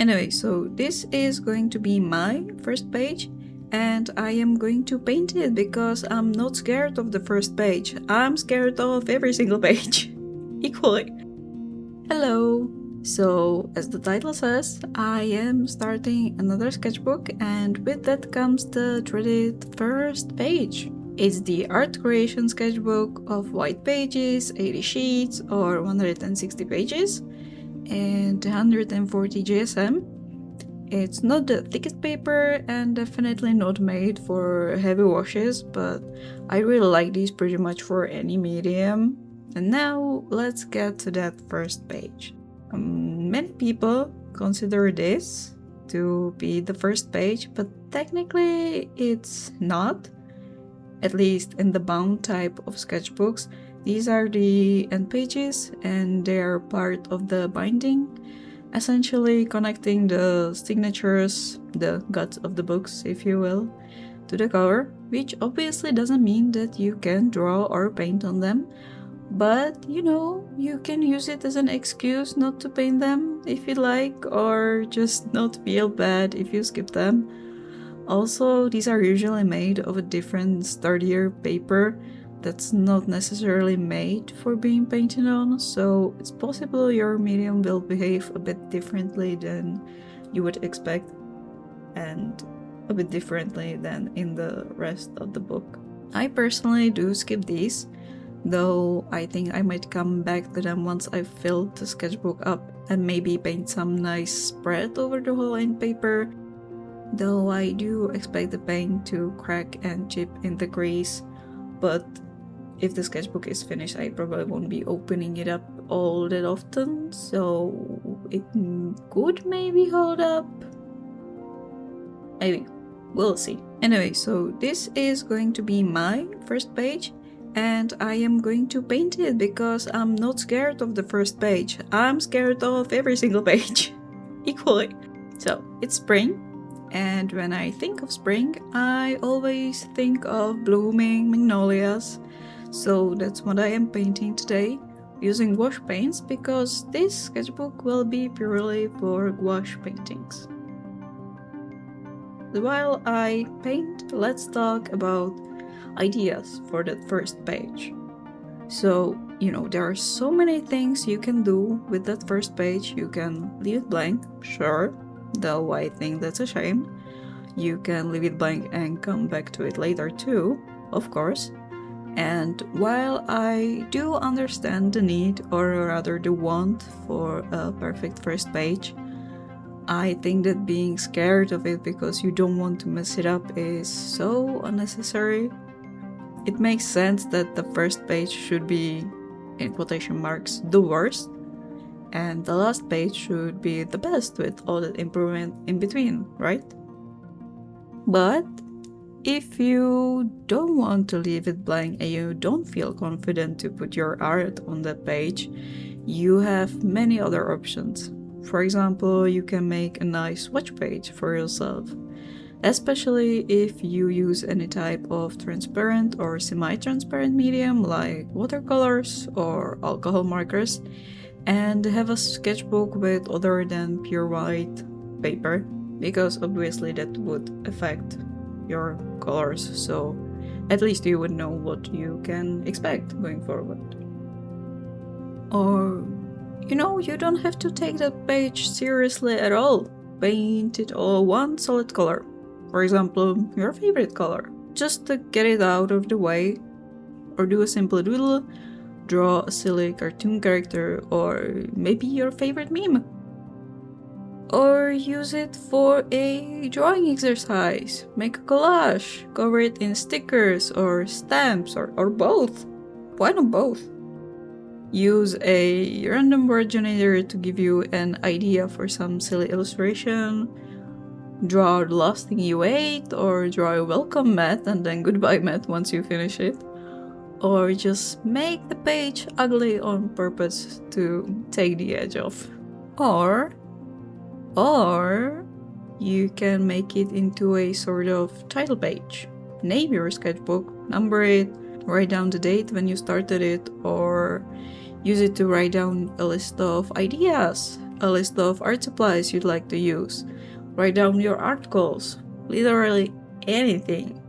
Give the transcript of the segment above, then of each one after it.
Anyway, so this is going to be my first page, and I am going to paint it because I'm not scared of the first page. I'm scared of every single page, equally. Hello! So, as the title says, I am starting another sketchbook, and with that comes the dreaded first page. It's the art creation sketchbook of white pages, 80 sheets or 160 pages, and 140 GSM. It's not the thickest paper and definitely not made for heavy washes, but I really like these pretty much for any medium. And now let's get to that first page. Many people consider this to be the first page, but technically it's not, at least in the bound type of sketchbooks. These are the end pages and they are part of the binding, essentially connecting the signatures, the guts of the books, if you will, to the cover, which obviously doesn't mean that you can draw or paint on them, but you can use it as an excuse not to paint them if you like, or just not feel bad if you skip them. Also, these are usually made of a different, sturdier paper that's not necessarily made for being painted on, so it's possible your medium will behave a bit differently than you would expect, and a bit differently than in the rest of the book. I personally do skip these, though I think I might come back to them once I've filled the sketchbook up and maybe paint some nice spread over the whole end paper, though I do expect the paint to crack and chip in the crease, but if the sketchbook is finished I probably won't be opening it up all that often, so it could maybe hold up. Maybe. We'll see. Anyway, so this is going to be my first page, and I am going to paint it because I'm not scared of the first page. I'm scared of every single page, equally. So, it's spring, and when I think of spring, I always think of blooming magnolias. So that's what I am painting today, using wash paints, because this sketchbook will be purely for gouache paintings. While I paint, let's talk about ideas for that first page. So, there are so many things you can do with that first page. You can leave it blank, sure, though I think that's a shame. You can leave it blank and come back to it later too, of course. And while I do understand the need, or rather the want, for a perfect first page, I think that being scared of it because you don't want to mess it up is so unnecessary. It makes sense that the first page should be, in quotation marks, the worst, and the last page should be the best with all that improvement in between, right? But if you don't want to leave it blank and you don't feel confident to put your art on that page, you have many other options. For example, you can make a nice swatch page for yourself, especially if you use any type of transparent or semi-transparent medium like watercolors or alcohol markers, and have a sketchbook with other than pure white paper, because obviously that would affect your colors, so at least you would know what you can expect going forward. Or, you don't have to take that page seriously at all. Paint it all one solid color. For example, your favorite color, just to get it out of the way. Or do a simple doodle, draw a silly cartoon character, or maybe your favorite meme. Or use it for a drawing exercise. Make a collage, cover it in stickers or stamps, or both. Why not both? Use a random word generator to give you an idea for some silly illustration. Draw the last thing you ate, or draw a welcome mat and then goodbye mat once you finish it. Or just make the page ugly on purpose to take the edge off. Or you can make it into a sort of title page. Name your sketchbook, number it, write down the date when you started it, or use it to write down a list of ideas, a list of art supplies you'd like to use. Write down your art goals. Literally anything.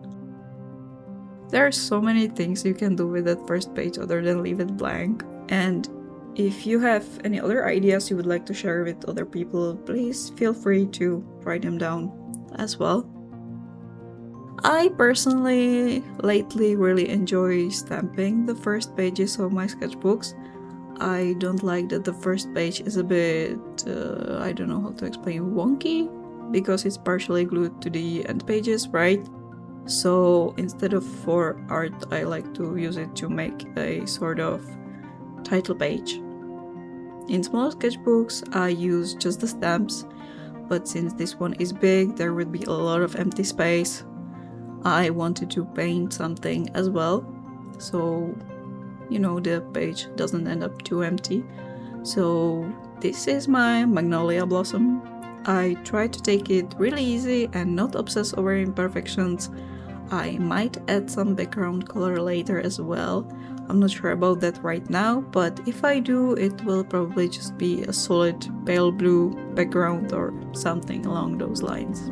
There are so many things you can do with that first page other than leave it blank. And if you have any other ideas you would like to share with other people, please feel free to write them down as well. I personally lately really enjoy stamping the first pages of my sketchbooks. I don't like that the first page is a bit, I don't know how to explain, wonky, because it's partially glued to the end pages, right? So instead of for art, I like to use it to make a sort of title page. In small sketchbooks, I use just the stamps, but since this one is big, there would be a lot of empty space. I wanted to paint something as well, so the page doesn't end up too empty. So this is my magnolia blossom. I try to take it really easy and not obsess over imperfections. I might add some background color later as well. I'm not sure about that right now, but if I do, it will probably just be a solid pale blue background or something along those lines.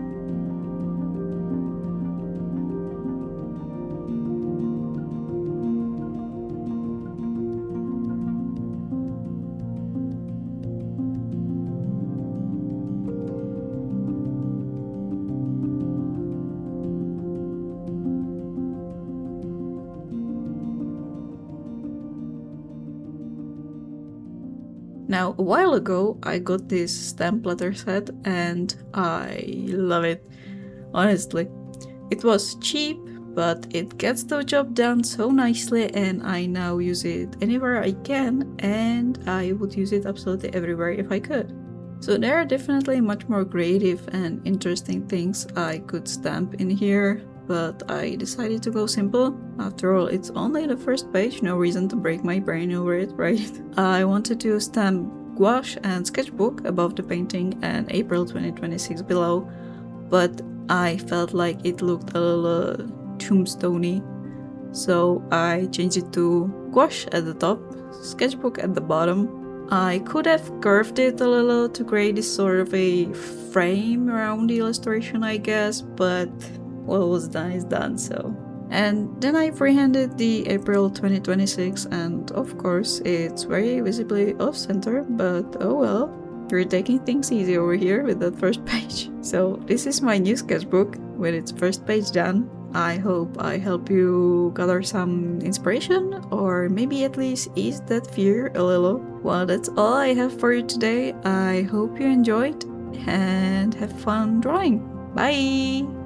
Now, a while ago, I got this stamp letter set and I love it, honestly. It was cheap, but it gets the job done so nicely and I now use it anywhere I can, and I would use it absolutely everywhere if I could. So there are definitely much more creative and interesting things I could stamp in here, but I decided to go simple. After all, it's only the first page, no reason to break my brain over it, right? I wanted to stamp gouache and sketchbook above the painting and April 2026 below, but I felt like it looked a little tombstoney, so I changed it to gouache at the top, sketchbook at the bottom. I could have curved it a little to create this sort of a frame around the illustration, I guess, but what was done is done, so. And then I freehanded the April 2026, and of course it's very visibly off-center, but oh well, we're taking things easy over here with that first page. So this is my new sketchbook with its first page done. I hope I help you gather some inspiration, or maybe at least ease that fear a little. Well, that's all I have for you today. I hope you enjoyed and have fun drawing. Bye!